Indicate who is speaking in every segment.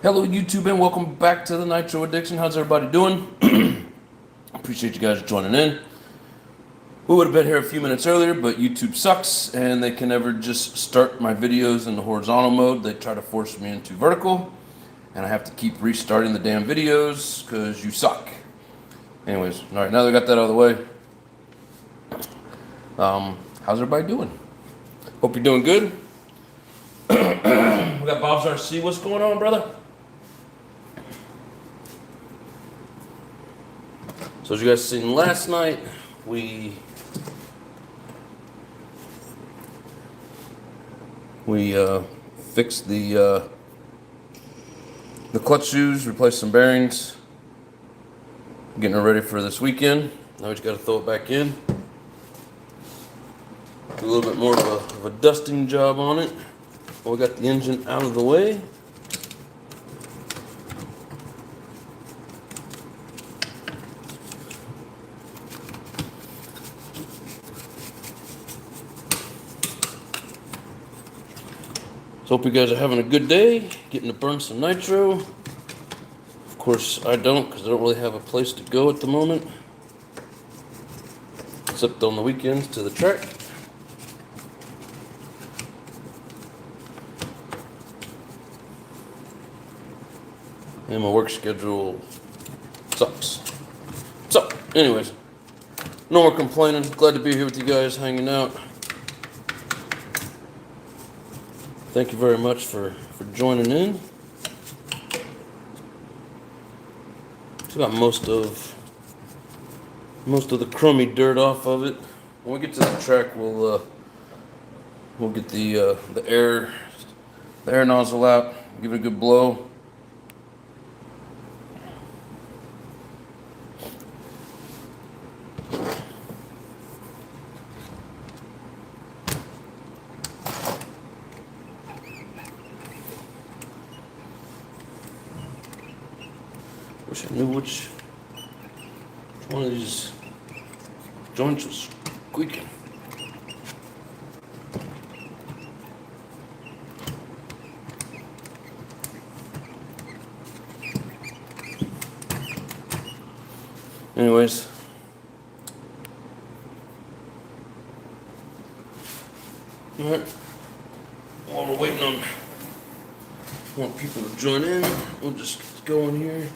Speaker 1: Hello YouTube and welcome back to the Nitro Addiction. How's everybody doing? Appreciate you guys joining in. We would have been here a few minutes earlier, but YouTube sucks and they can never just start my videos in the horizontal mode. They try to force me into vertical and I have to keep restarting the damn videos because you suck. Anyways, alright, now that I got that out of the way, how's everybody doing? Hope you're doing good. We got Bob's RC. What's going on, brother? So as you guys seen last night, we fixed the clutch shoes, replaced some bearings, getting it ready for this weekend. Now we just got to throw it back in, do a little bit more of a dusting job on it. Well, we got the engine out of the way. So hope you guys are having a good day, getting to burn some nitro. Of course, I don't, because I don't really have a place to go at the moment, except on the weekends to the track. And my work schedule sucks. So, anyways, no more complaining. Glad to be here with you guys, hanging out. Thank you very much for joining in. Just got most of the crummy dirt off of it. When we get to the track, we'll get the air nozzle out, give it a good blow. Wish I knew which one of these joints was squeaking. Anyways, all right. While we're waiting on people to join in, we'll just go in here.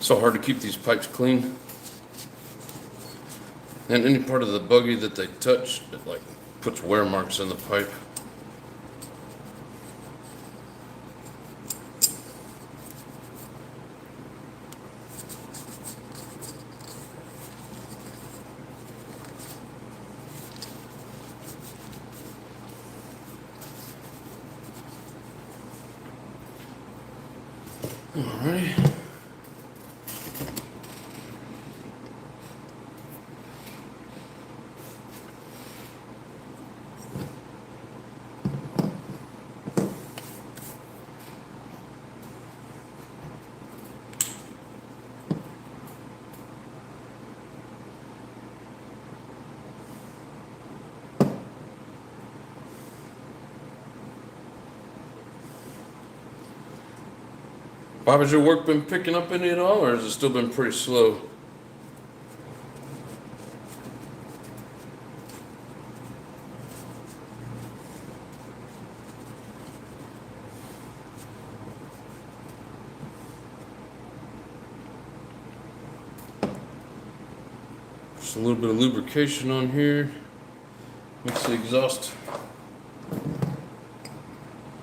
Speaker 1: So hard to keep these pipes clean, and any part of the buggy that they touch, it like puts wear marks in the pipe. All right. Bob, has your work been picking up any at all, or has it still been pretty slow? Just a little bit of lubrication on here. Makes the exhaust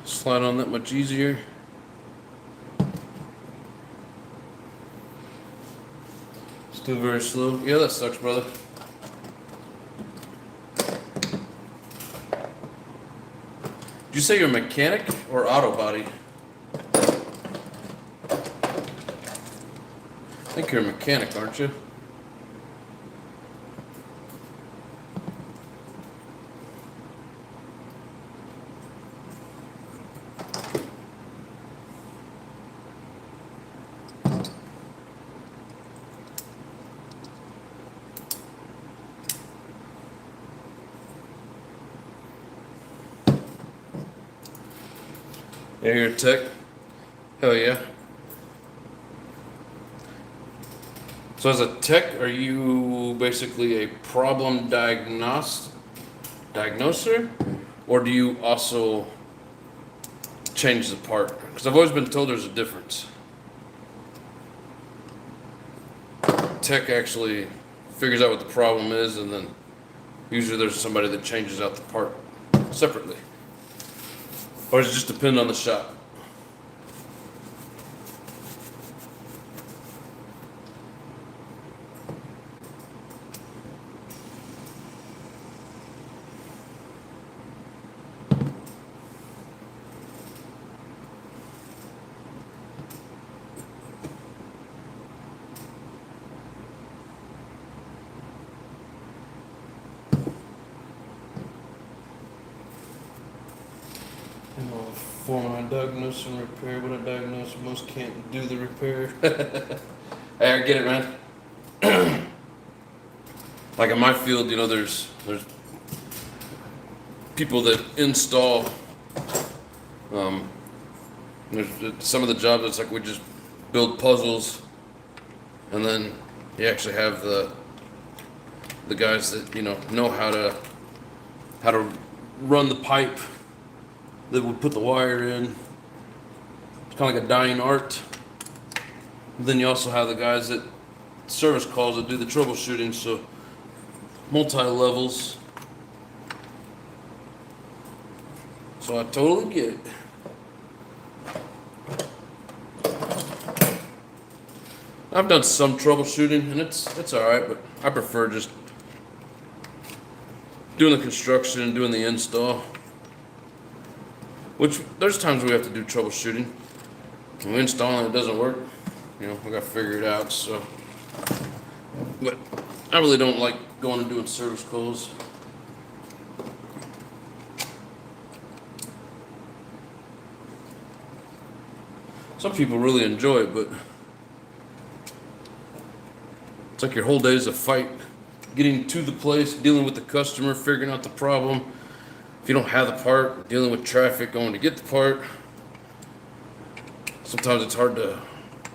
Speaker 1: slide on that much easier. Still very slow. Yeah, that sucks, brother. Did you say you're a mechanic or auto body? I think you're a mechanic, aren't you? Yeah, you're a tech? Hell yeah. So as a tech, are you basically a problem diagnoser? Or do you also change the part? Because I've always been told there's a difference. Tech actually figures out what the problem is, and then usually there's somebody that changes out the part separately. Or does it just depend on the shop? Form I diagnose and repair what I diagnose. Most can't do the repair. Hey, I get it, man. Like in my field, there's people that install. There's some of the jobs it's like we just build puzzles, and then you actually have the guys that know how to run the pipe that would put the wire in. It's kind of like a dying art. Then you also have the guys that service calls that do the troubleshooting, so multi-levels. So I totally get it. I've done some troubleshooting, and it's all right, but I prefer just doing the construction and doing the install. Which there's times we have to do troubleshooting. When we install and it doesn't work, we gotta figure it out. So, but I really don't like going and doing service calls. Some people really enjoy it, but it's like your whole day is a fight. Getting to the place, dealing with the customer, figuring out the problem. If you don't have the part, dealing with traffic, going to get the part. Sometimes it's hard to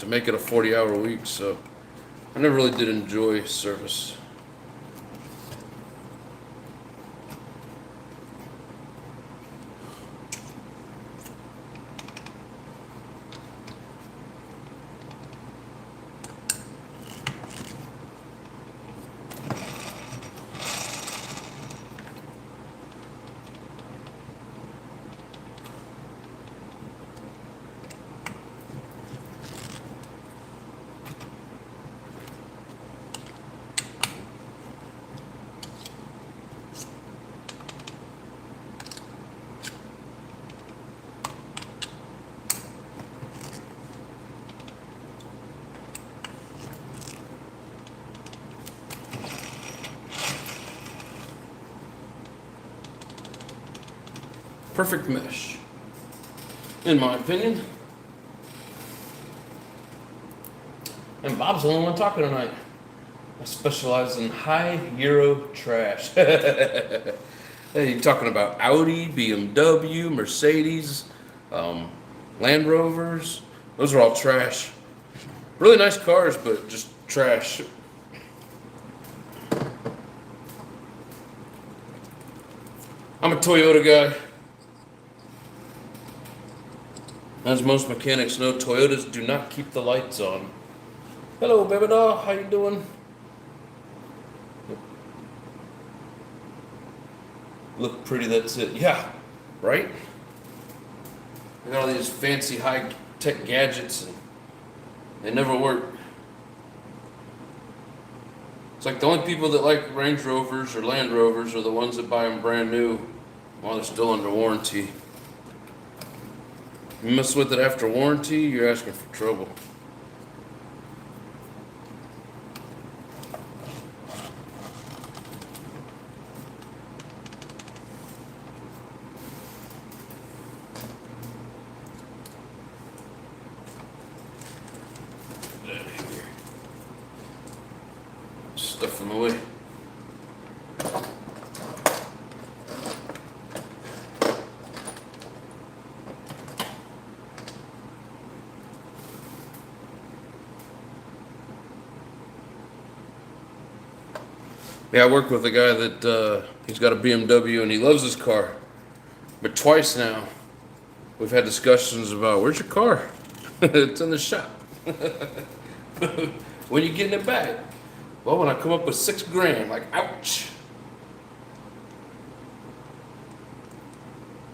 Speaker 1: make it a 40-hour week, so I never really did enjoy service. Perfect mesh, in my opinion. And Bob's the only one talking tonight. I specialize in high Euro trash. Hey, you talking about Audi, BMW, Mercedes, Land Rovers? Those are all trash. Really nice cars, but just trash. I'm a Toyota guy. As most mechanics know, Toyotas do not keep the lights on. Hello, baby doll. How you doing? Look pretty, that's it. Yeah, right? They got all these fancy high-tech gadgets, and they never work. It's like the only people that like Range Rovers or Land Rovers are the ones that buy them brand new while they're still under warranty. You mess with it after warranty, you're asking for trouble. Stuff in the way. Yeah, I work with a guy that he's got a BMW and he loves his car. But twice now, we've had discussions about where's your car? It's in the shop. When you getting it back? Well, when I come up with $6 grand, like ouch.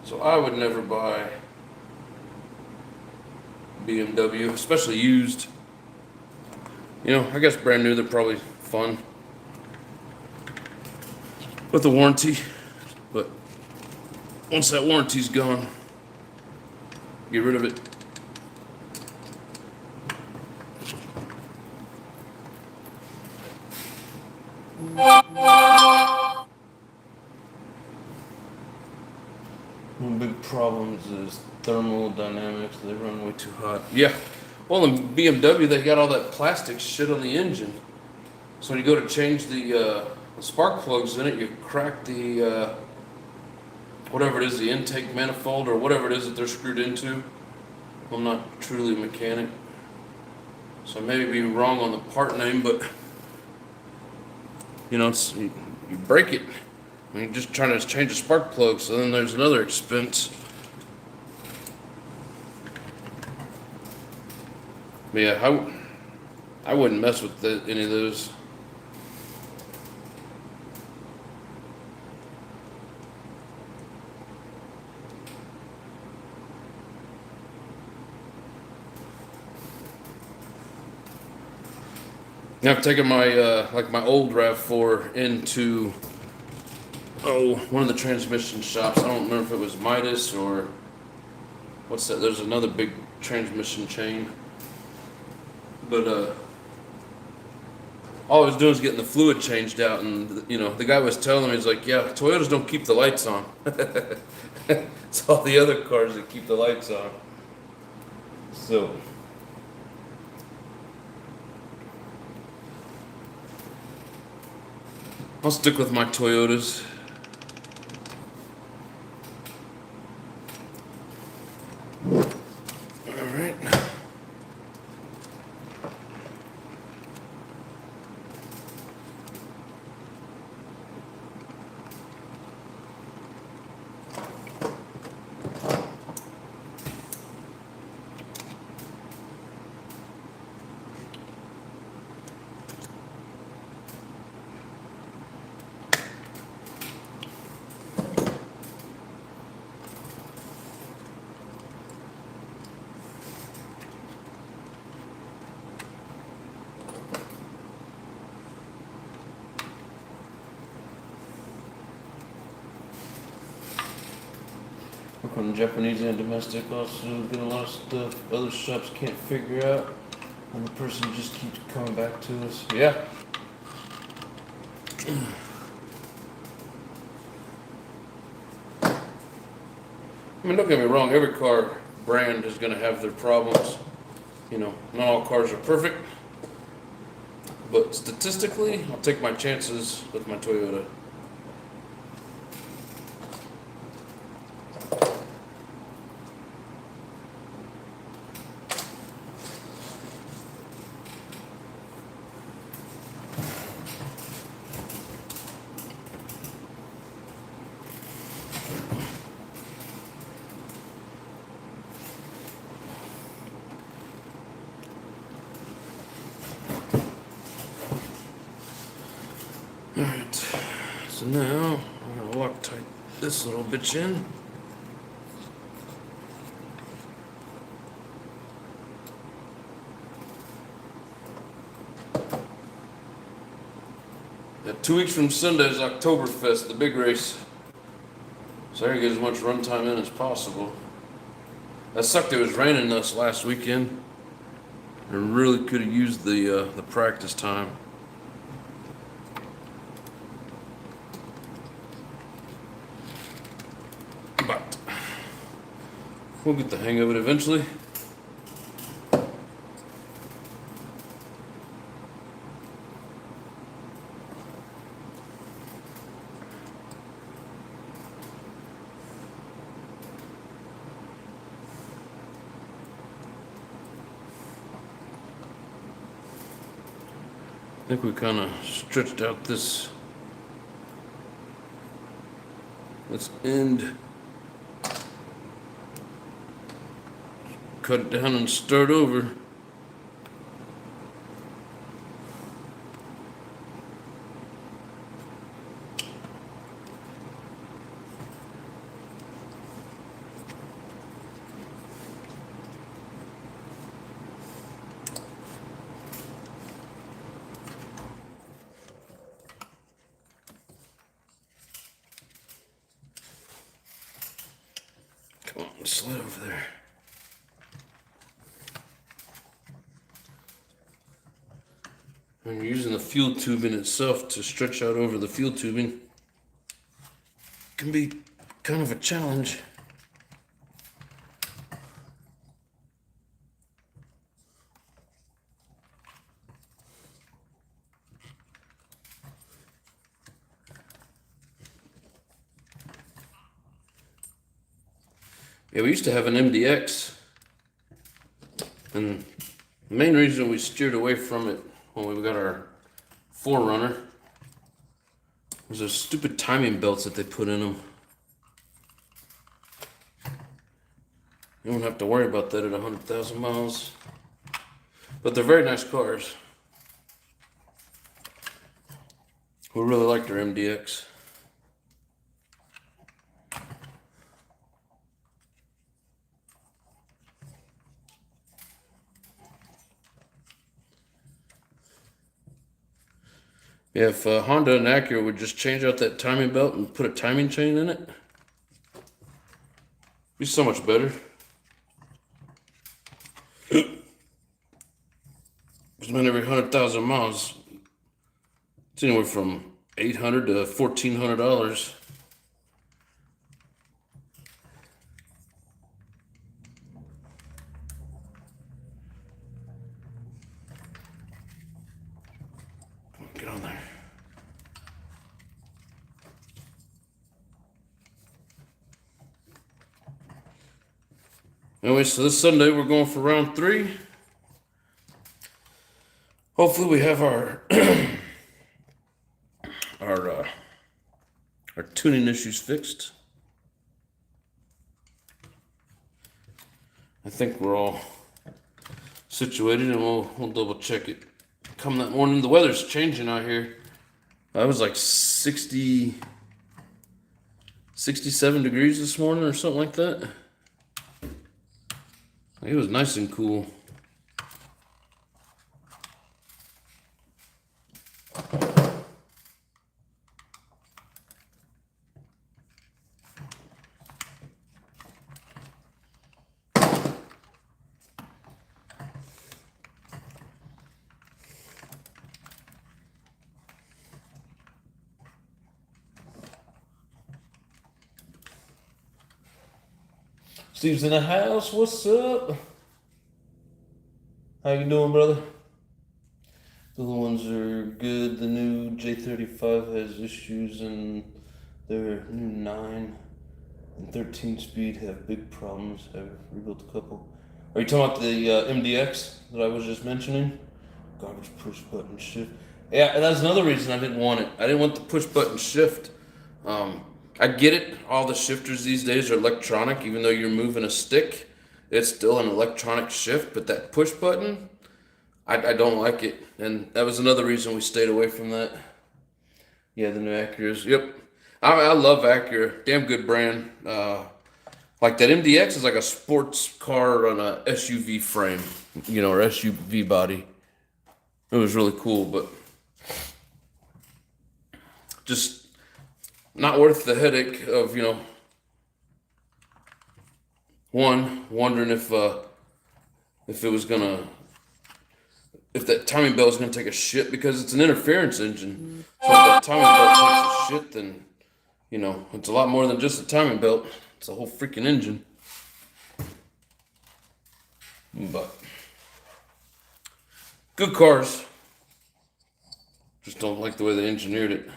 Speaker 1: So I would never buy BMW, especially used. You know, I guess brand new, they're probably fun with the warranty, but once that warranty's gone, get rid of it. One of the big problems is thermal dynamics. They run way too hot. Yeah. Well, in BMW, they got all that plastic shit on the engine. So when you go to change the spark plugs in it, you crack the whatever it is, the intake manifold or whatever it is that they're screwed into. I'm not truly a mechanic, so I may be wrong on the part name, but you know, you break it. I mean, you're just trying to change a spark plug, so then there's another expense. But yeah, I wouldn't mess with any of those. I've taken my like my old RAV4 into one of the transmission shops. I don't remember if it was Midas or what's that? There's another big transmission chain. But all I was doing was getting the fluid changed out, and you know, the guy was telling me, he's like, "Yeah, Toyotas don't keep the lights on. It's all the other cars that keep the lights on." So. I'll stick with my Toyotas. All right. On Japanese and domestic, also get a lot of stuff other shops can't figure out, and the person just keeps coming back to us. Yeah. I mean, don't get me wrong, every car brand is going to have their problems. You know, not all cars are perfect, but statistically, I'll take my chances with my Toyota. Alright, so now I'm going to Loctite this little bitch in. Yeah, 2 weeks from Sunday is Oktoberfest, the big race. So I gotta get as much run time in as possible. That sucked it was raining us last weekend. I really could have used the practice time. But we'll get the hang of it eventually. I think we kind of stretched out this Let's end. Cut it down and start over. Come on, slide over there. When you're using the fuel tubing itself to stretch out over the fuel tubing, it can be kind of a challenge. Yeah, we used to have an MDX, and the main reason we steered away from it when we got our 4Runner was those stupid timing belts that they put in them. You don't have to worry about that at 100,000 miles, but they're very nice cars. We really liked our MDX. Yeah, if Honda and Acura would just change out that timing belt and put a timing chain in it, it'd be so much better. Because man, every 100,000 miles, it's anywhere from $800 to $1,400. Get on there. Anyway, so this Sunday we're going for round 3. Hopefully we have our our tuning issues fixed. I think we're all situated, and we'll double check it come that morning. The weather's changing out here. I was like 67 degrees this morning or something like that. It was nice and cool. Steve's in the house. What's up? How you doing, brother? The other ones are good. The new J35 has issues, and their new 9 and 13 speed have big problems. I've rebuilt a couple. Are you talking about the MDX that I was just mentioning? Garbage push button shift. Yeah, and that's another reason I didn't want it. I didn't want the push button shift. I get it. All the shifters these days are electronic. Even though you're moving a stick, it's still an electronic shift. But that push button, I don't like it. And that was another reason we stayed away from that. Yeah, the new Acuras. Yep. I love Acura. Damn good brand. Like that MDX is like a sports car on a SUV frame, you know, or SUV body. It was really cool, but just not worth the headache of, you know, wondering if it was gonna, if that timing belt was gonna take a shit, because it's an interference engine. So if that timing belt takes a shit, then, you know, it's a lot more than just a timing belt. It's a whole freaking engine. But good cars. Just don't like the way they engineered it.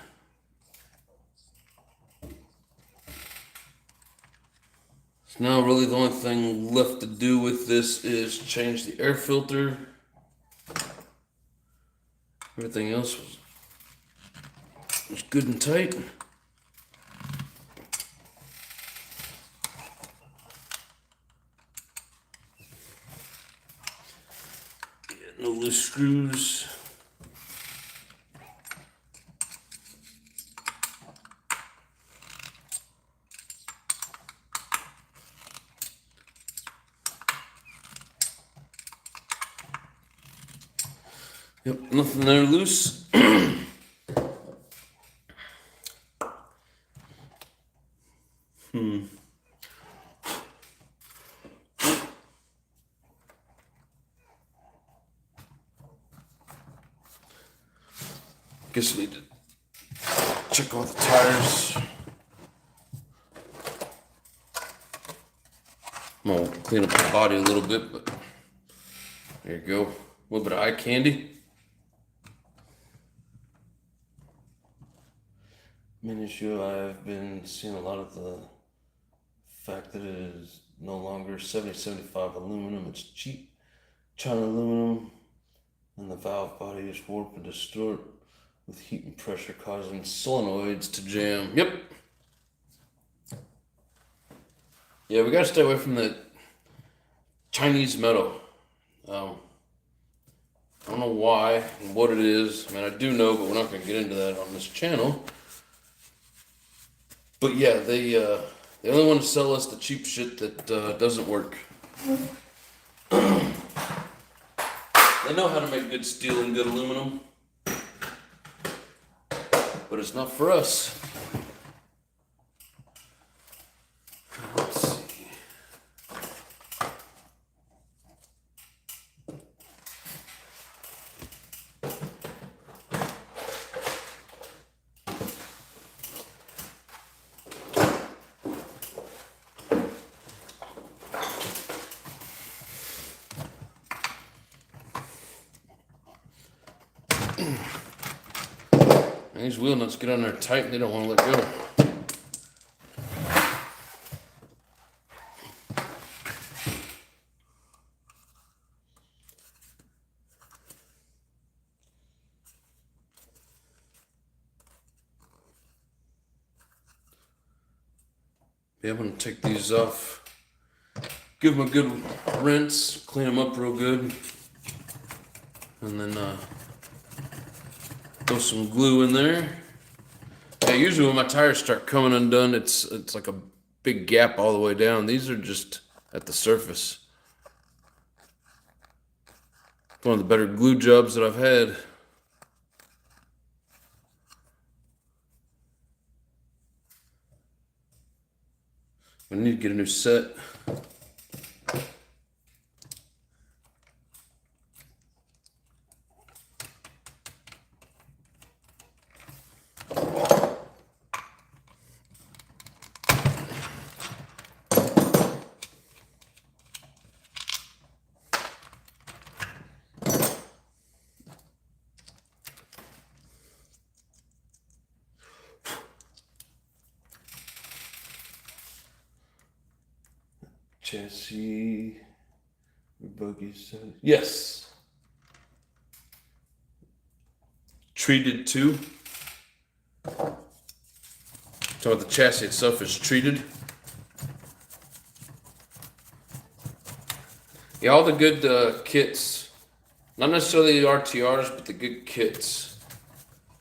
Speaker 1: So now really the only thing left to do with this is change the air filter. Everything else was good and tight. no loose screws. Yep, nothing there loose. Guess I need to check all the tires. I'm gonna clean up the body a little bit, but there you go. A little bit of eye candy. Main issue, I've been seeing a lot of the fact that it is no longer 7075 aluminum. It's cheap China aluminum, and the valve body is warped and distort with heat and pressure causing solenoids to jam. Yep. Yeah, we gotta stay away from that Chinese metal. I don't know why and what it is. I mean, I do know, but we're not gonna get into that on this channel. But yeah, they only want to sell us the cheap shit that doesn't work. They know how to make good steel and good aluminum, but it's not for us. Let's see. And these wheel nuts get on there tight and they don't want to let go. Yeah, I'm going to take these off, give them a good rinse, clean them up real good, and then throw some glue in there. Yeah, usually when my tires start coming undone, it's like a big gap all the way down. These are just at the surface. One of the better glue jobs that I've had. I need to get a new set. Chassis, buggies, yes. Treated too. So the chassis itself is treated. Yeah, all the good kits, not necessarily the RTRs, but the good kits.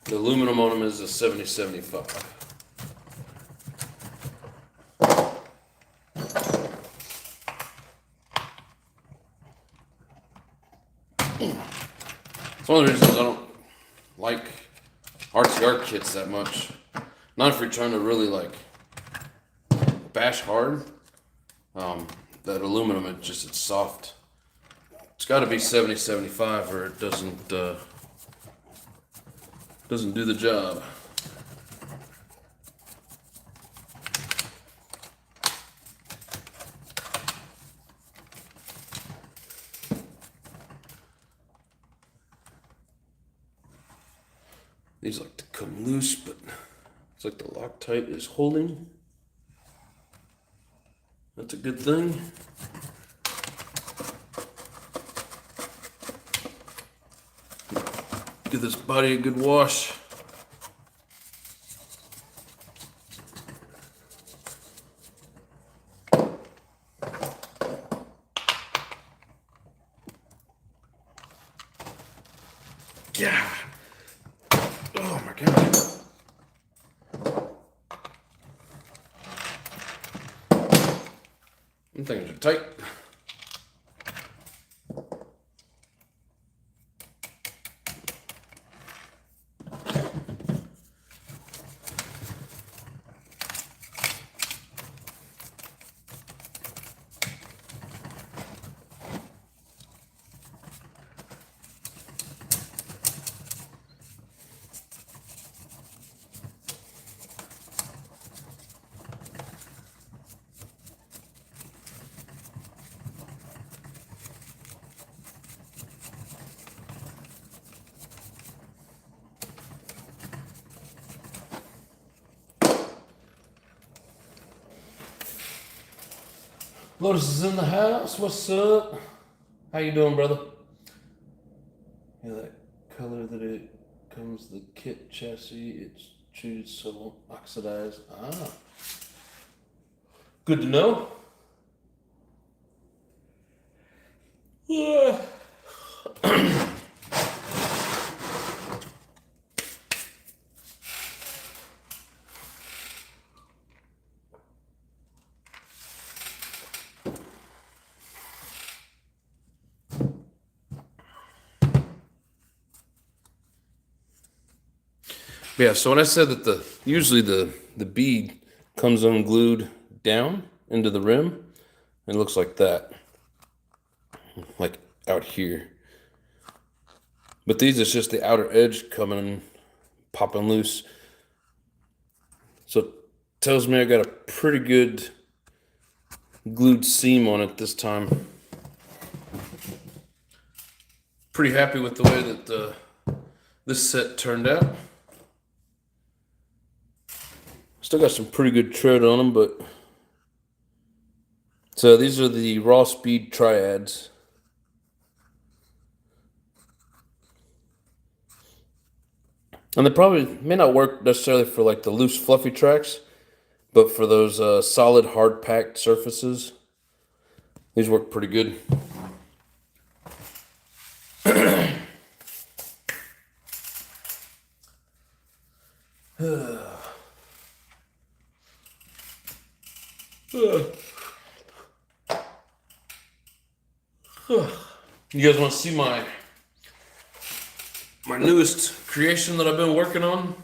Speaker 1: The aluminum on them is a 7075. It's one of the reasons I don't like RTR kits that much. Not if you're trying to really like bash hard. That aluminum, it's soft. It's got to be 7075 or it doesn't do the job. These like to come loose, but it's like the Loctite is holding. That's a good thing. Give this body a good wash. God. Oh my God. Them things are tight. Lotus is in the house. What's up? How you doing, brother? Yeah, that color that it comes the kit chassis, it's treated so won't oxidize. Ah, good to know. Yeah. Yeah, so when I said that usually the bead comes unglued down into the rim, it looks like that, like out here. But these is just the outer edge coming, popping loose. So it tells me I got a pretty good glued seam on it this time. Pretty happy with the way that this set turned out. Still got some pretty good tread on them, but so these are the raw speed triads. And they probably may not work necessarily for like the loose fluffy tracks, but for those solid hard packed surfaces, these work pretty good. You guys want to see my newest creation that I've been working on?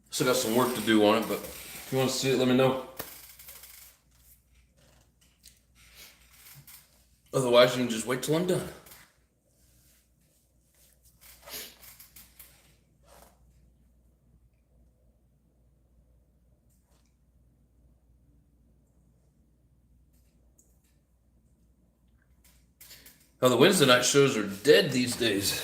Speaker 1: Still got some work to do on it, but if you want to see it, let me know. Otherwise, you can just wait till I'm done. Oh, the Wednesday night shows are dead these days.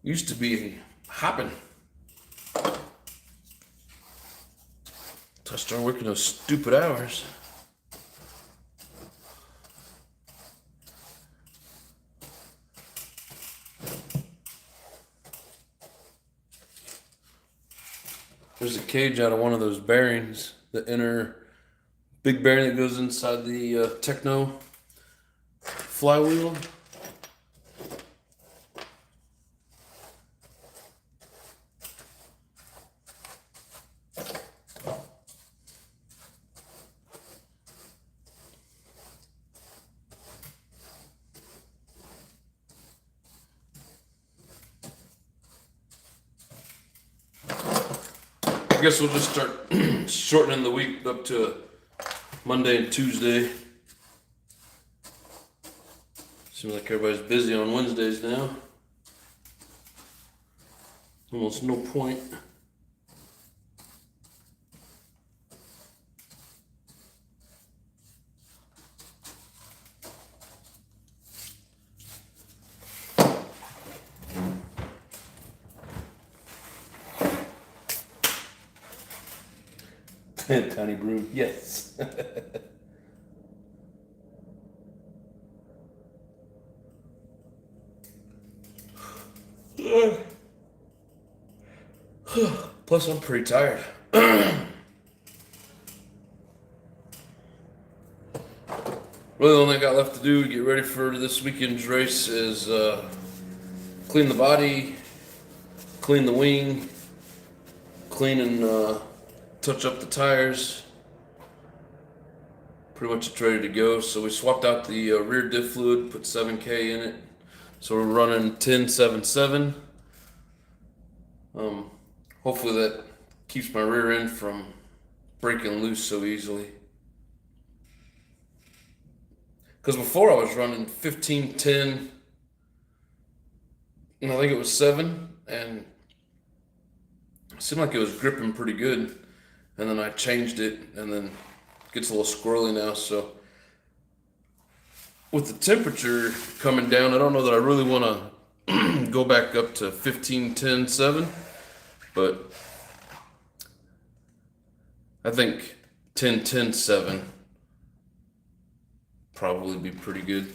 Speaker 1: Used to be hopping. Till I started working those stupid hours. There's a cage out of one of those bearings, the inner big bearing that goes inside the Techno flywheel. I guess we'll just start shortening the week up to Monday and Tuesday. Seems like everybody's busy on Wednesdays now. Almost no point. Tiny broom, yes. Plus, I'm pretty tired. Really, the only thing I got left to do to get ready for this weekend's race is clean the body, clean the wing, clean and touch up the tires. Pretty much it's ready to go. So we swapped out the rear diff fluid, put 7K in it. So we're running 10.77. Hopefully that keeps my rear end from breaking loose so easily. Because before I was running 15.10, and I think it was 7, and it seemed like it was gripping pretty good. And then I changed it, and then it gets a little squirrely now. So with the temperature coming down, I don't know that I really want to go back up to 15.10.7, but I think 10.10.7 probably be pretty good.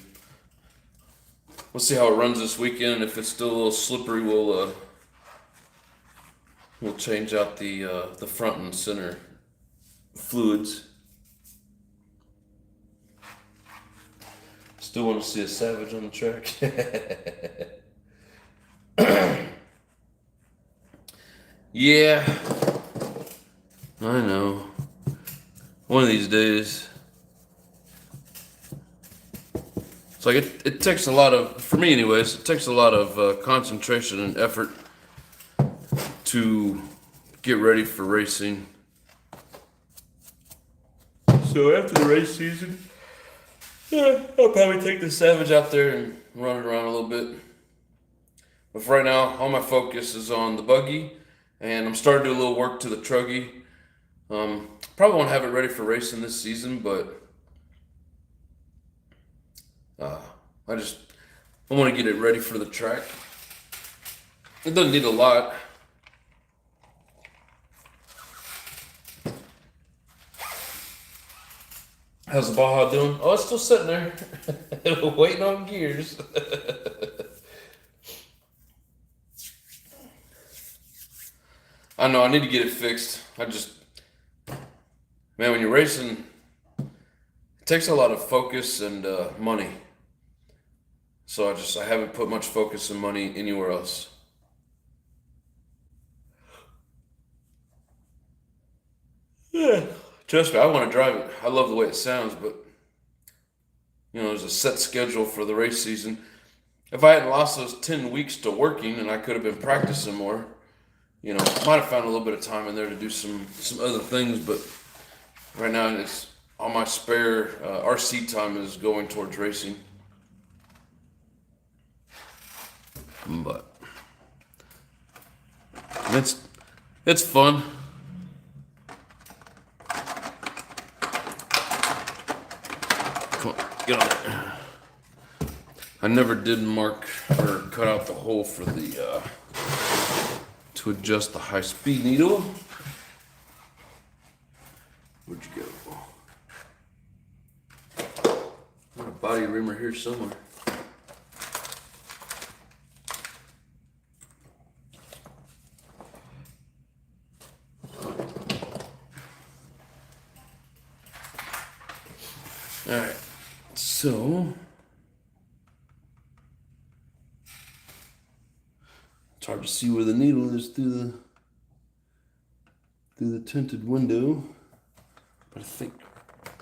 Speaker 1: We'll see how it runs this weekend. If it's still a little slippery, we'll change out the front and center fluids. Still want to see a Savage on the track. Yeah, I know. One of these days. It's like it takes a lot of, for me anyways, it takes a lot of concentration and effort to get ready for racing. So after the race season, yeah, I'll probably take the Savage out there and run it around a little bit. But for right now, all my focus is on the buggy, and I'm starting to do a little work to the truggy. Probably won't have it ready for racing this season, but I want to get it ready for the track. It doesn't need a lot. How's the Baja doing? Oh, it's still sitting there, waiting on gears. I know, I need to get it fixed. Man, when you're racing, it takes a lot of focus and money. So I haven't put much focus and money anywhere else. Yeah. Trust me, I want to drive it. I love the way it sounds, but there's a set schedule for the race season. If I hadn't lost those 10 weeks to working and I could have been practicing more, might have found a little bit of time in there to do some other things, but right now it's all my spare RC time is going towards racing. But it's fun. Come on, get on there. I never did mark or cut out the hole for the to adjust the high-speed needle. Where'd you go? Got a body rimmer here somewhere. All right, so it's hard to see where the needle is through the tinted window, but I think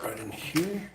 Speaker 1: right in here.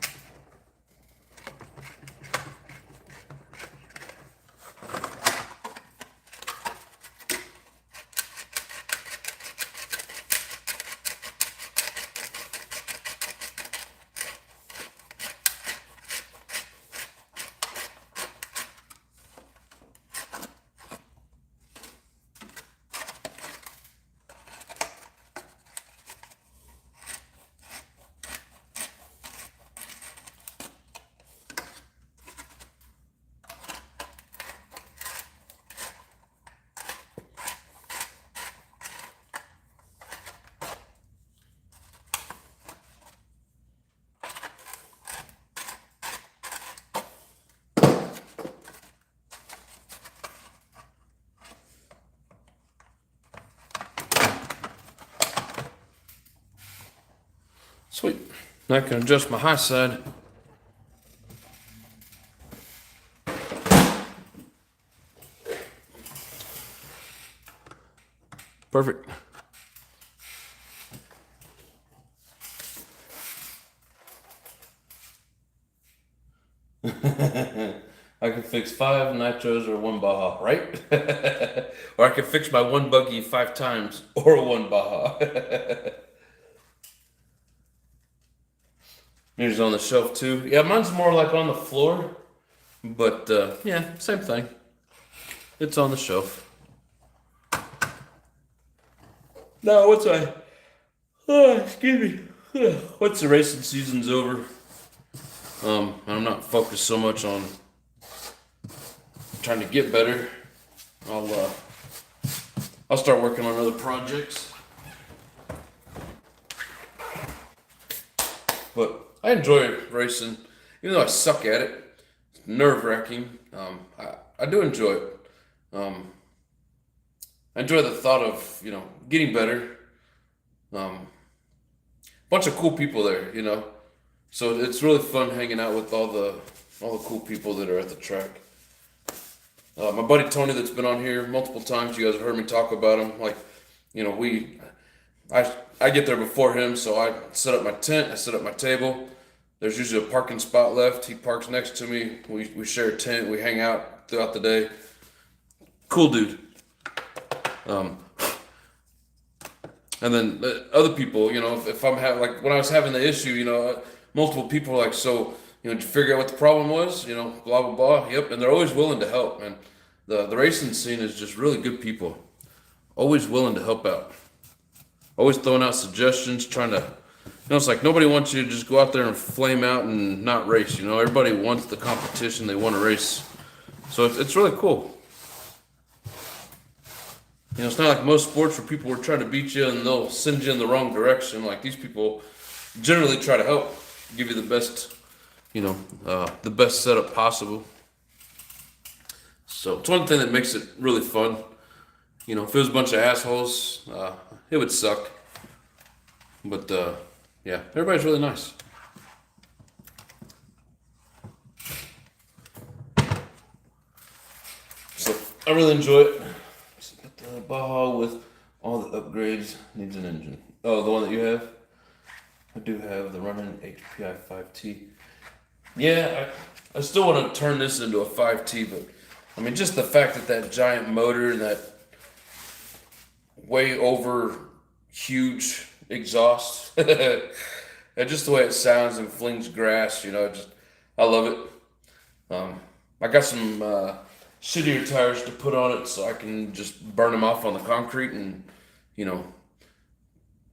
Speaker 1: I can adjust my high side. Perfect. I can fix 5 nitros or 1 Baja, right? Or I can fix my 1 buggy 5 times or 1 Baja. Here's on the shelf too. Yeah, mine's more like on the floor, but yeah, same thing. It's on the shelf. No, excuse me. Once the racing season's over, and I'm not focused so much on trying to get better, I'll start working on other projects. But I enjoy racing, even though I suck at it. It's nerve-wracking. I do enjoy it. I enjoy the thought of, getting better. Bunch of cool people there, So it's really fun hanging out with all the cool people that are at the track. My buddy Tony, that's been on here multiple times, you guys have heard me talk about him. Like, I get there before him, so I set up my tent, I set up my table. There's usually a parking spot left. He parks next to me. We share a tent. We hang out throughout the day. Cool dude. And then other people, if I'm having, like when I was having the issue, multiple people were like, so, did you figure out what the problem was? Blah, blah, blah. Yep. And they're always willing to help. And the racing scene is just really good people. Always willing to help out. Always throwing out suggestions, trying to, it's like nobody wants you to just go out there and flame out and not race. Everybody wants the competition. They want to race. So it's really cool. It's not like most sports where people are trying to beat you and they'll send you in the wrong direction. Like these people generally try to help, give you the best, the best setup possible. So it's one thing that makes it really fun. If it was a bunch of assholes, it would suck. But yeah, everybody's really nice. So I really enjoy it. The Baja with all the upgrades needs an engine. Oh, the one that you have? I do have the running HPI 5T. Yeah, I still want to turn this into a 5T, but just the fact that giant motor and that way over huge exhaust, and just the way it sounds and flings grass, I love it. I got some shittier tires to put on it so I can just burn them off on the concrete and,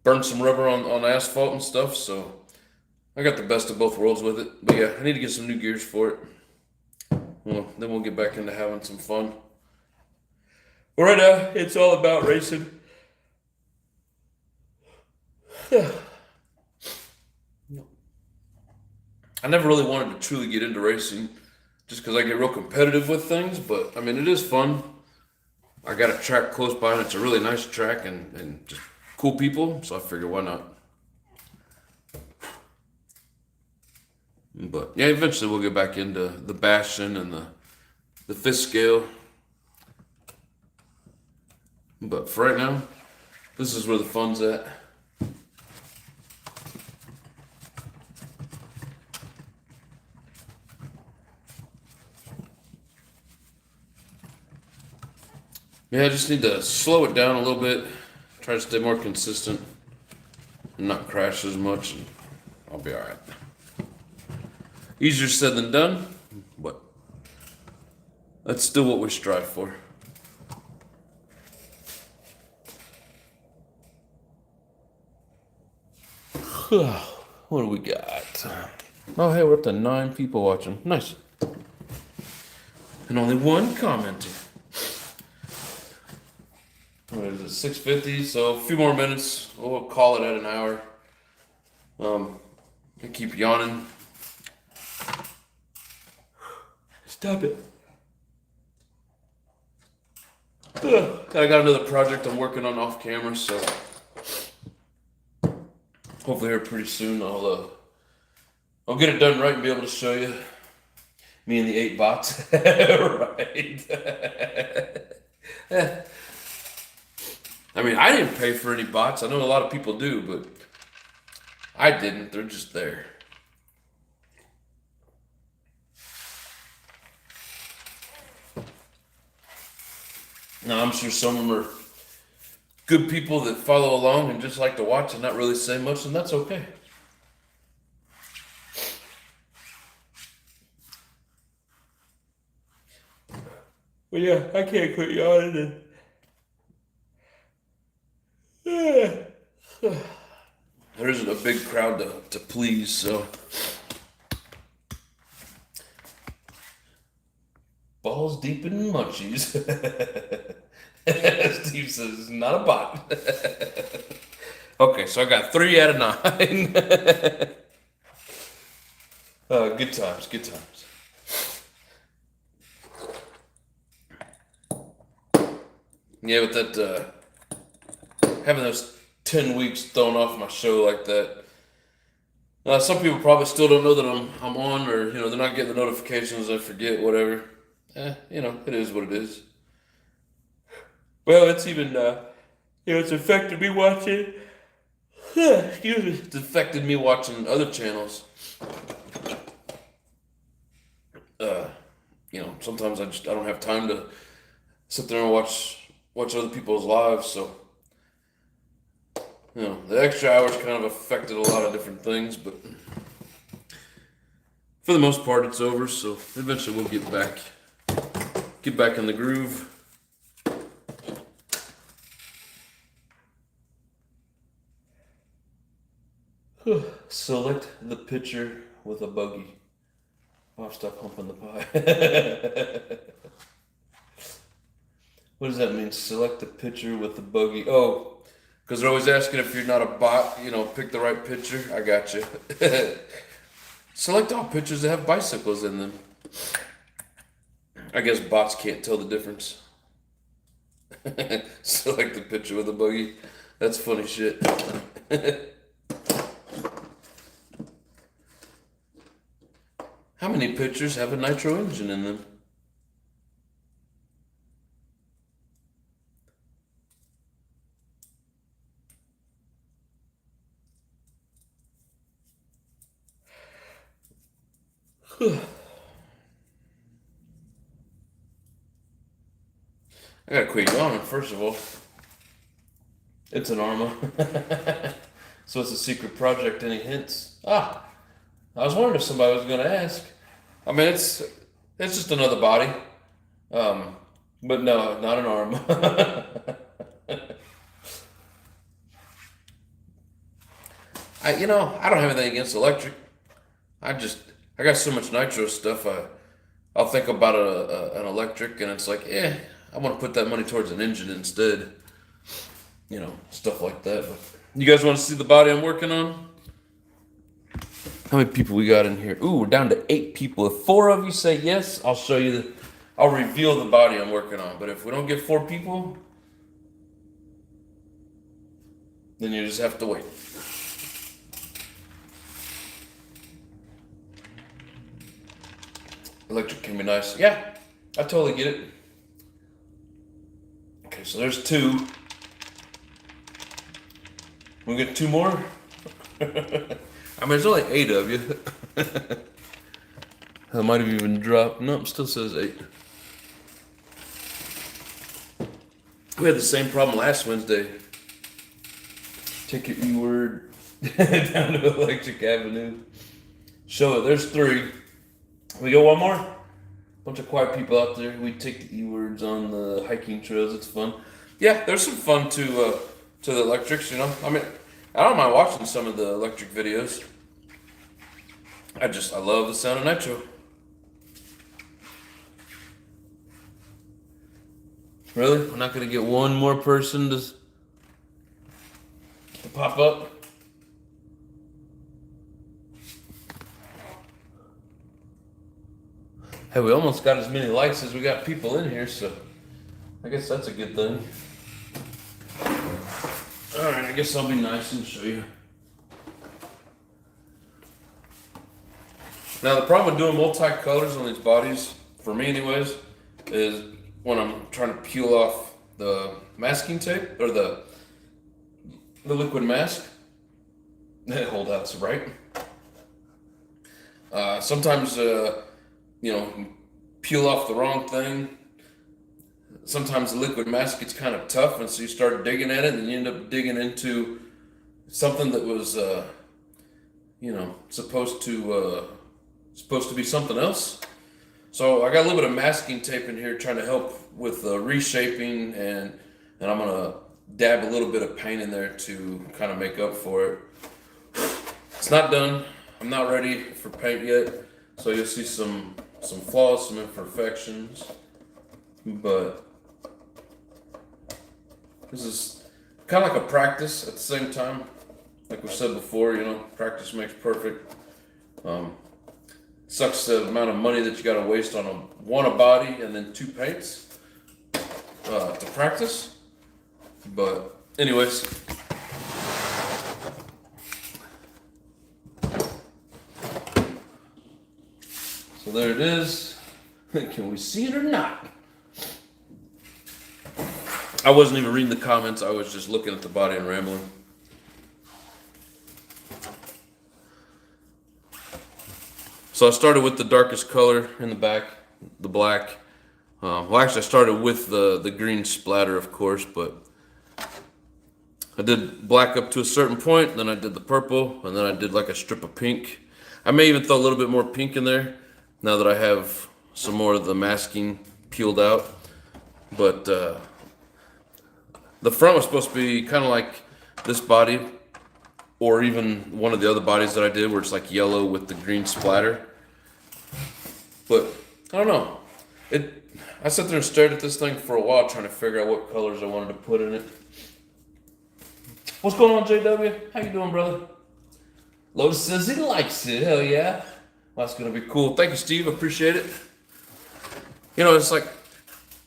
Speaker 1: burn some rubber on asphalt and stuff. So I got the best of both worlds with it. But yeah, I need to get some new gears for it. Well, then we'll get back into having some fun. But right now, it's all about racing. Yeah. I never really wanted to truly get into racing just because I get real competitive with things, but it is fun. I got a track close by and it's a really nice track and just cool people, so I figured why not. But yeah, eventually we'll get back into the bashing and the fifth scale. But for right now, this is where the fun's at. Yeah, I just need to slow it down a little bit, try to stay more consistent, and not crash as much, and I'll be alright. Easier said than done, but that's still what we strive for. What do we got? Oh, hey, we're up to 9 people watching. Nice. And only 1 commenting. What is it, 6:50? So a few more minutes. We'll call it at an hour. I keep yawning. Stop it. I got another project I'm working on off camera, so hopefully here pretty soon I'll I'll get it done right and be able to show you me and the 8 bots. Right. I mean, I didn't pay for any bots. I know a lot of people do, but I didn't. They're just there. Now, I'm sure some of them are good people that follow along and just like to watch and not really say much, and that's okay. Well, yeah, I can't quit yawning. There isn't a big crowd to please, so. Balls deep in munchies. Steve says it's not a bot. Okay, so I got 3 out of 9. Good times, good times. Yeah, but that having those 10 weeks thrown off my show like that. Some people probably still don't know that I'm on, or they're not getting the notifications. I forget, whatever. It is what it is. Well, it's even it's affected me watching. Excuse me. It's affected me watching other channels. Sometimes I don't have time to sit there and watch other people's lives, so the extra hours kind of affected a lot of different things, but for the most part it's over, so eventually we'll get back in the groove. Select the picture with a buggy. Oh, stop humping the pie. What does that mean? Select the picture with the buggy. Oh, because they're always asking if you're not a bot, pick the right picture. I got you. Select all pictures that have bicycles in them. I guess bots can't tell the difference. Select the picture with a buggy. That's funny shit. How many pictures have a nitro engine in them? I gotta quit yawning, first of all. It's an Arma. So it's a secret project. Any hints? I was wondering if somebody was gonna ask. I mean, it's just another body. But no, not an Arma. I don't have anything against electric. I got so much nitro stuff. I'll think about an electric, and it's like, I want to put that money towards an engine instead. Stuff like that. But you guys want to see the body I'm working on? How many people we got in here? Ooh, we're down to 8 people. If 4 of you say yes, I'll show you I'll reveal the body I'm working on. But if we don't get 4 people, then you just have to wait. Electric can be nice. Yeah, I totally get it. Okay, so there's 2. We get 2 more? I mean, there's only 8 of you. I might have even dropped. Nope, still says 8. We had the same problem last Wednesday. Take your E-word down to Electric Avenue. Show it. There's 3. We got 1 more? Bunch of quiet people out there. We take the E-words on the hiking trails. It's fun. Yeah, there's some fun to the electrics, I mean, I don't mind watching some of the electric videos. I love the sound of nitro. Really? We're not going to get 1 more person to pop up? Hey, we almost got as many likes as we got people in here, so I guess that's a good thing. Alright, I guess I'll be nice and show you. Now the problem with doing multi-colors on these bodies, for me anyways, is when I'm trying to peel off the masking tape or the liquid mask, holdouts, right? Sometimes peel off the wrong thing. Sometimes the liquid mask gets kind of tough, and so you start digging at it, and you end up digging into something that was supposed to be something else. So I got a little bit of masking tape in here trying to help with reshaping, and I'm gonna dab a little bit of paint in there to kind of make up for it. It's not done. I'm not ready for paint yet, so you'll see some flaws, some imperfections, but this is kind of like a practice at the same time. Like we said before, practice makes perfect. Sucks the amount of money that you got to waste on a body and then 2 paints to practice. But anyways, so there it is. Can we see it or not? I wasn't even reading the comments. I was just looking at the body and rambling. So I started with the darkest color in the back, the black. Well, actually, I started with the green splatter, of course, but I did black up to a certain point, then I did the purple, and then I did like a strip of pink. I may even throw a little bit more pink in there now that I have some more of the masking peeled out. But the front was supposed to be kind of like this body, or even one of the other bodies that I did where it's like yellow with the green splatter. But I don't know. I sat there and stared at this thing for a while trying to figure out what colors I wanted to put in it. What's going on, JW? How you doing, brother? Lotus says he likes it. Hell yeah. Well, that's going to be cool. Thank you, Steve. I appreciate it. It's like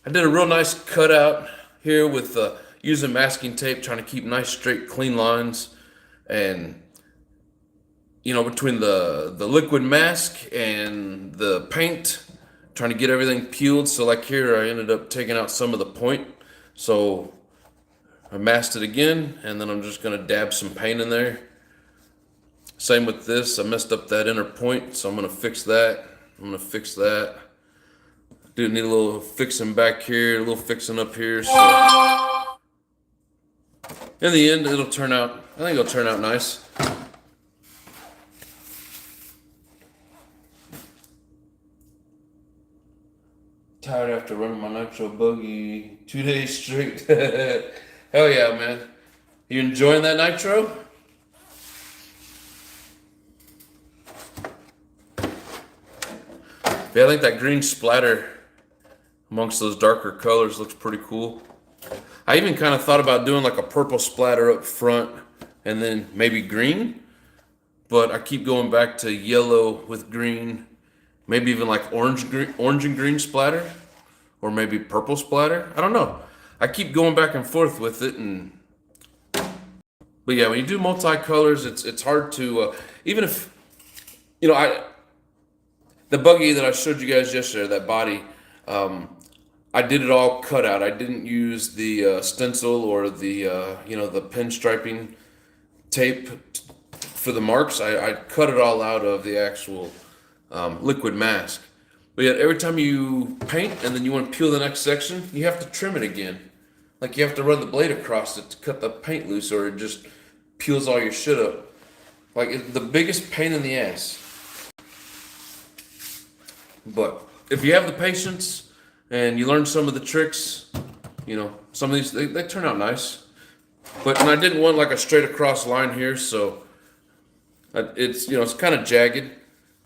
Speaker 1: I did a real nice cutout here with using masking tape, trying to keep nice, straight, clean lines. And between the liquid mask and the paint, trying to get everything peeled. So like here, I ended up taking out some of the point. So I masked it again, and then I'm just gonna dab some paint in there. Same with this, I messed up that inner point, so I'm gonna fix that. Do need a little fixing back here, a little fixing up here. So in the end, I think it'll turn out nice. Tired after running my nitro buggy 2 days straight. Hell yeah, man. You enjoying that nitro? Yeah, I think that green splatter amongst those darker colors looks pretty cool. I even kind of thought about doing like a purple splatter up front and then maybe green, but I keep going back to yellow with green. Maybe even like orange and green splatter, or maybe purple splatter. I don't know. I keep going back and forth with it, but yeah, when you do multi-colors, it's hard to even if the buggy that I showed you guys yesterday, that body, I did it all cut out. I didn't use the stencil or the the pinstriping tape for the marks. I cut it all out of the actual liquid mask. But yet every time you paint and then you want to peel the next section, you have to trim it again. Like you have to run the blade across it to cut the paint loose, or it just peels all your shit up. Like it's the biggest pain in the ass. But if you have the patience and you learn some of the tricks, some of these they turn out nice. And I didn't want like a straight across line here, so it's it's kind of jagged.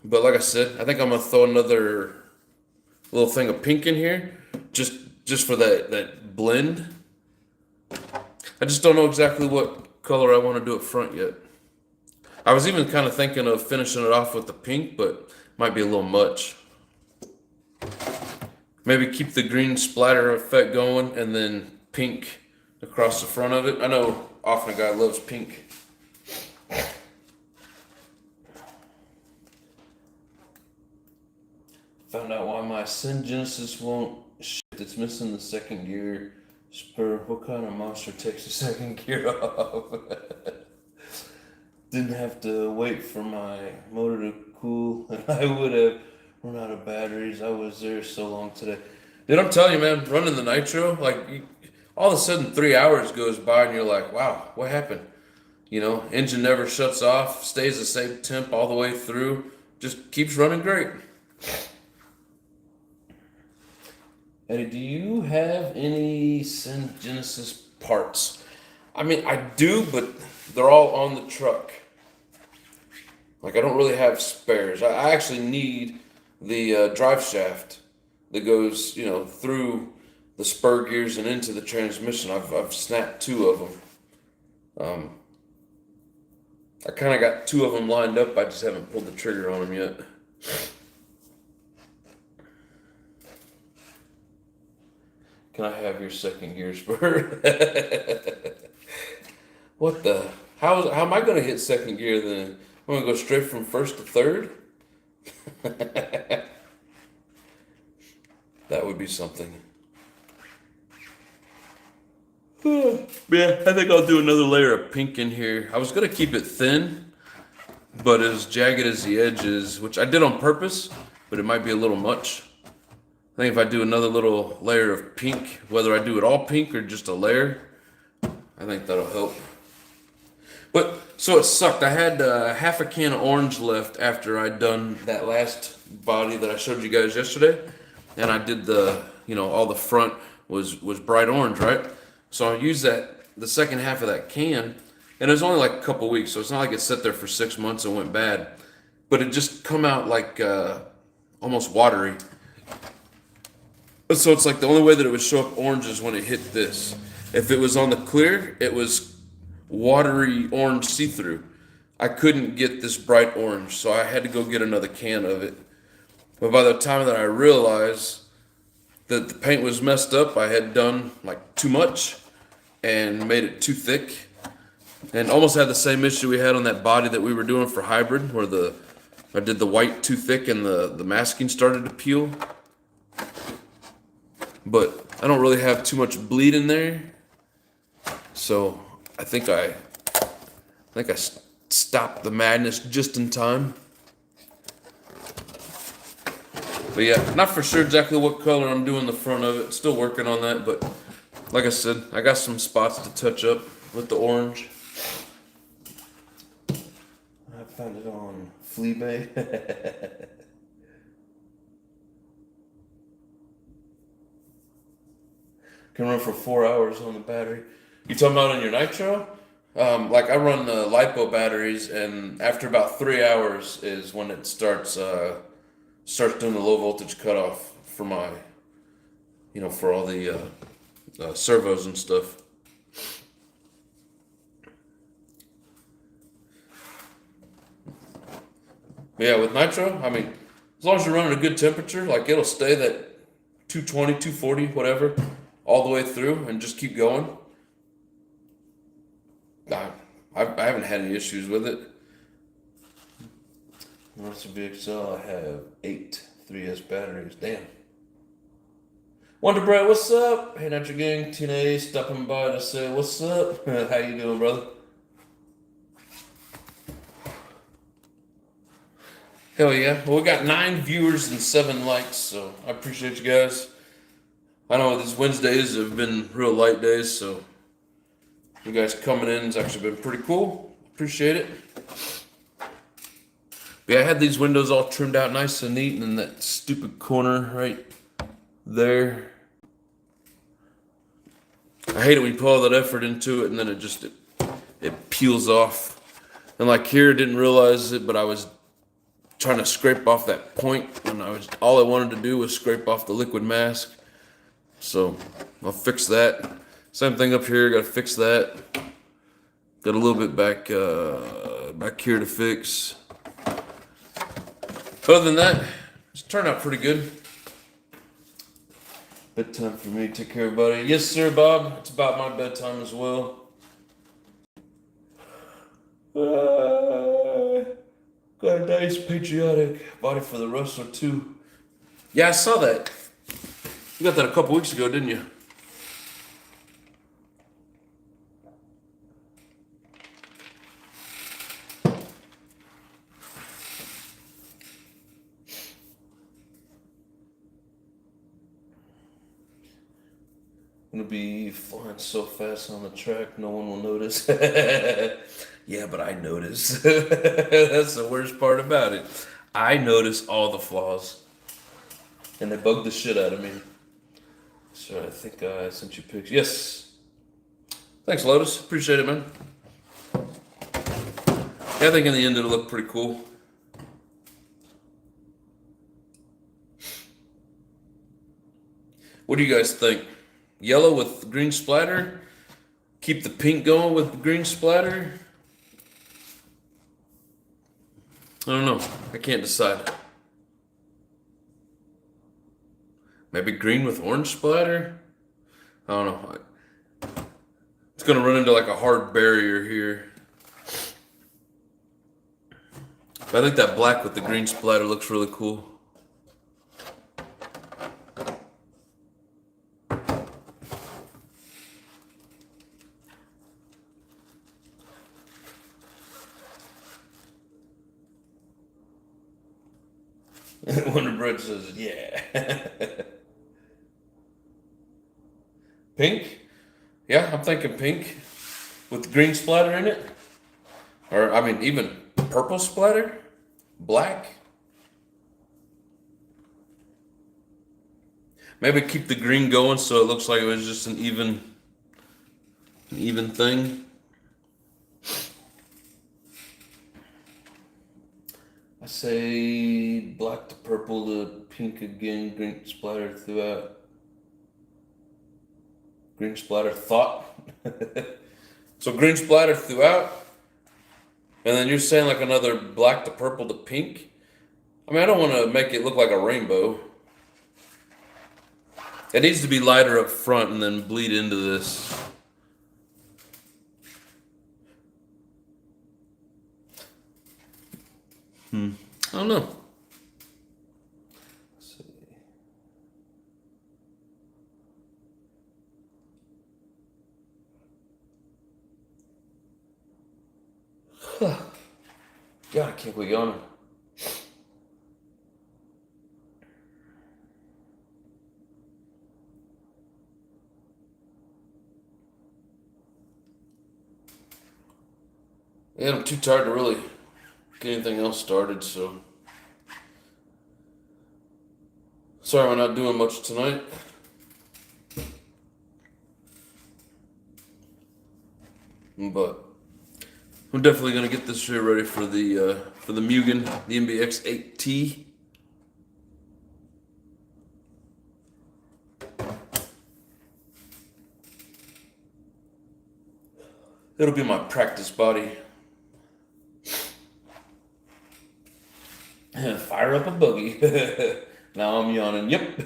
Speaker 1: But like I said, I think I'm gonna throw another little thing of pink in here, just for that blend. I just don't know exactly what color I want to do up front yet. I was even kind of thinking of finishing it off with the pink, but might be a little much. Maybe keep the green splatter effect going and then pink across the front of it. I know often a guy loves pink. Genesis won't. Shit, it's missing the second gear. Spur. What kind of monster takes the second gear off? Didn't have to wait for my motor to cool, and I would have run out of batteries. I was there so long today. Dude, I'm telling you, man, running the nitro, all of a sudden 3 hours goes by, and you're like, wow, what happened? You know, engine never shuts off, stays the same temp all the way through, just keeps running great. Eddie, do you have any Genesis parts? I mean, I do, but they're all on the truck. Like, I don't really have spares. I actually need the drive shaft that goes, through the spur gears and into the transmission. I've snapped 2 of them. I kind of got 2 of them lined up. I just haven't pulled the trigger on them yet. Can I have your second gear spur? What the? How am I going to hit second gear then? I'm going to go straight from first to third? That would be something. Yeah, I think I'll do another layer of pink in here. I was going to keep it thin, but as jagged as the edge is, which I did on purpose, but it might be a little much. I think if I do another little layer of pink, whether I do it all pink or just a layer, I think that'll help. But, so it sucked. I had half a can of orange left after I'd done that last body that I showed you guys yesterday. And I did all the front was bright orange, right? So I used the second half of that can, and it was only like a couple weeks, so it's not like it sat there for 6 months and went bad. But it just come out like almost watery. So it's like the only way that it would show up orange is when it hit this. If it was on the clear, it was watery orange see-through. I couldn't get this bright orange, so I had to go get another can of it. But by the time that I realized that the paint was messed up, I had done like too much and made it too thick. And almost had the same issue we had on that body that we were doing for hybrid, where I did the white too thick and the masking started to peel. But I don't really have too much bleed in there, so I think I stopped the madness just in time. But yeah, not for sure exactly what color I'm doing the front of it. Still working on that, but like I said, I got some spots to touch up with the orange. I found it on Fleabay. Can run for 4 hours on the battery. You talking about on your nitro? Like I run the LiPo batteries, and after about 3 hours is when it starts doing the low voltage cutoff for my, for all the servos and stuff. But yeah, with nitro, I mean, as long as you're running a good temperature, like it'll stay that 220, 240, whatever, all the way through and just keep going. I haven't had any issues with it. Rest of VXL, I have 8 3S batteries. Damn. Wonder Brett, what's up? Hey, Nitro Gang, TNA stopping by to say what's up. How you doing, brother? Hell yeah. Well, we got 9 viewers and 7 likes, so I appreciate you guys. I know these Wednesdays have been real light days, so you guys coming in has actually been pretty cool. Appreciate it. Yeah, I had these windows all trimmed out nice and neat, and then that stupid corner right there. I hate it when you put all that effort into it and then it peels off. And like here, I didn't realize it, but I was trying to scrape off that point, and all I wanted to do was scrape off the liquid mask. So I'll fix that. Same thing up here, gotta fix that. Got a little bit back here to fix. Other than that, it's turned out pretty good. Bedtime for me, take care everybody. Yes sir, Bob, it's about my bedtime as well. Got a nice patriotic body for the wrestler too. Yeah, I saw that. You got that a couple weeks ago, didn't you? I'm gonna be flying so fast on the track, no one will notice. Yeah, but I notice. That's the worst part about it. I notice all the flaws, and they bug the shit out of me. So I think I sent you pics. Yes. Thanks, Lotus. Appreciate it, man. Yeah, I think in the end it'll look pretty cool. What do you guys think? Yellow with green splatter? Keep the pink going with the green splatter? I don't know. I can't decide. Maybe green with orange splatter? I don't know. It's gonna run into like a hard barrier here. But I think that black with the green splatter looks really cool. Wonder Bread says, yeah. Pink? Yeah, I'm thinking pink with green splatter in it. Or, I mean, even purple splatter? Black? Maybe keep the green going so it looks like it was just an even thing. I say black to purple to pink again, green splatter throughout. Green splatter thought. So green splatter throughout. And then you're saying like another black to purple to pink. I mean, I don't want to make it look like a rainbow. It needs to be lighter up front and then bleed into this. I don't know. Let's see. God, I can't quit yawning. Yeah, I'm too tired to really get anything else started, so sorry we're not doing much tonight. But I'm definitely gonna get this shit ready for the Mugen, the MBX 8T. It'll be my practice body. Fire up a buggy. Now I'm yawning. Yep.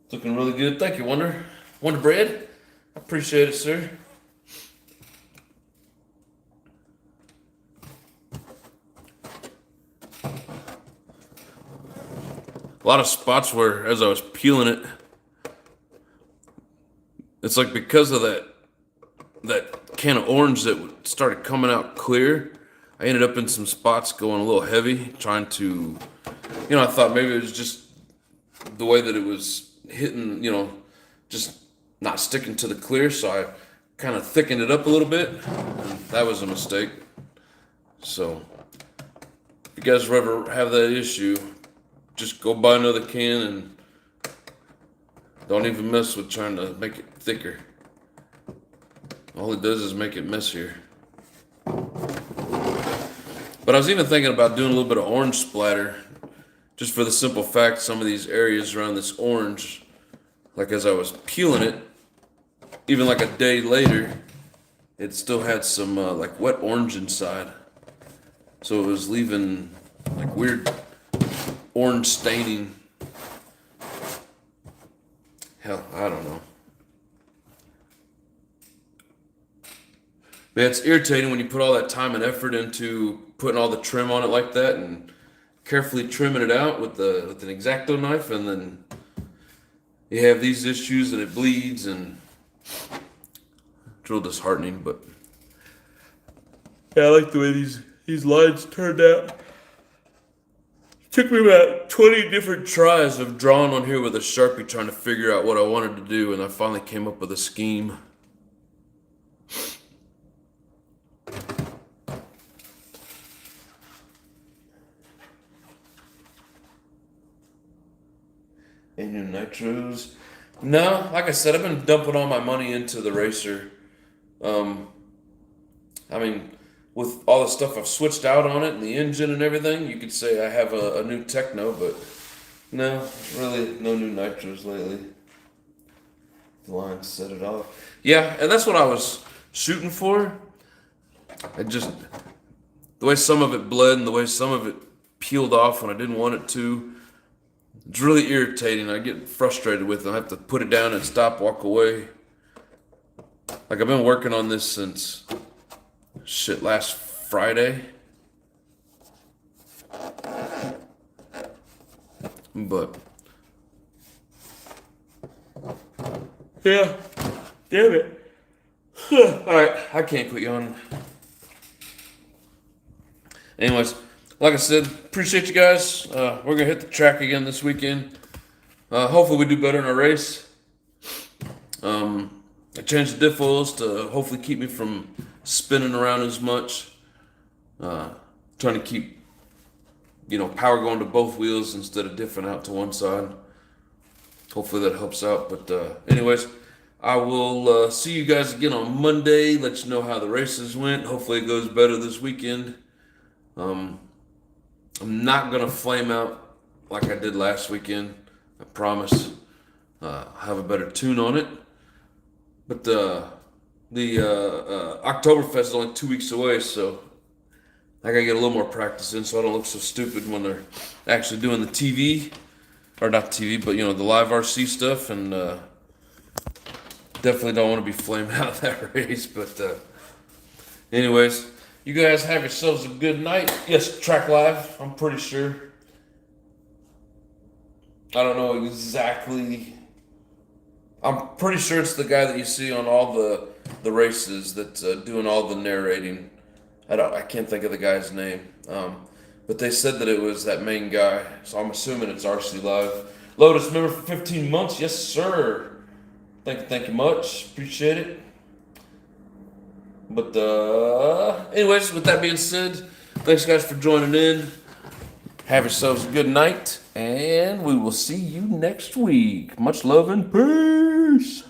Speaker 1: It's looking really good. Thank you, Wonder Bread. I appreciate it, sir. A lot of spots where, as I was peeling it, it's like because of that can of orange that started coming out clear, I ended up in some spots going a little heavy, trying to, I thought maybe it was just the way that it was hitting, just not sticking to the clear, so I kind of thickened it up a little bit, and that was a mistake. So, if you guys ever have that issue, just go buy another can and don't even mess with trying to make it thicker. All it does is make it messier. But I was even thinking about doing a little bit of orange splatter, just for the simple fact some of these areas around this orange, like as I was peeling it, even like a day later, it still had some like wet orange inside. So it was leaving like weird orange staining. Hell, I don't know. Man, it's irritating when you put all that time and effort into putting all the trim on it like that and carefully trimming it out with an X-Acto knife, and then you have these issues and it bleeds, and it's real disheartening. But yeah, I like the way these lines turned out. Took me about 20 different tries of drawing on here with a Sharpie trying to figure out what I wanted to do, and I finally came up with a scheme. Any new nitros? No, like I said, I've been dumping all my money into the racer. I mean, with all the stuff I've switched out on it and the engine and everything, you could say I have a new Techno, but no, really no new nitros lately. The line set it off. Yeah, and that's what I was shooting for. The way some of it bled and the way some of it peeled off when I didn't want it to, it's really irritating. I get frustrated with it. I have to put it down and stop, walk away. Like, I've been working on this since last Friday. But yeah, damn it. Alright, I can't quit yawning. Anyways, like I said, appreciate you guys. We're going to hit the track again this weekend. Hopefully we do better in our race. I changed the diff oils to hopefully keep me from spinning around as much. Trying to keep, power going to both wheels instead of diffing out to one side. Hopefully that helps out. But anyways, I will see you guys again on Monday. Let you know how the races went. Hopefully it goes better this weekend. I'm not going to flame out like I did last weekend. I promise. Have a better tune on it. But the Oktoberfest is only 2 weeks away, so I gotta get a little more practice in so I don't look so stupid when they're actually doing the TV. Or not TV, but the live RC stuff. And definitely don't want to be flamed out of that race. But anyways, you guys have yourselves a good night. Yes, track live, I'm pretty sure. I don't know exactly. I'm pretty sure it's the guy that you see on all the races that's doing all the narrating. I can't think of the guy's name. But they said that it was that main guy, so I'm assuming it's RC Live. Lotus, member for 15 months? Yes, sir. Thank you much. Appreciate it. But anyways, with that being said, thanks guys for joining in. Have yourselves a good night, and we will see you next week. Much love and peace.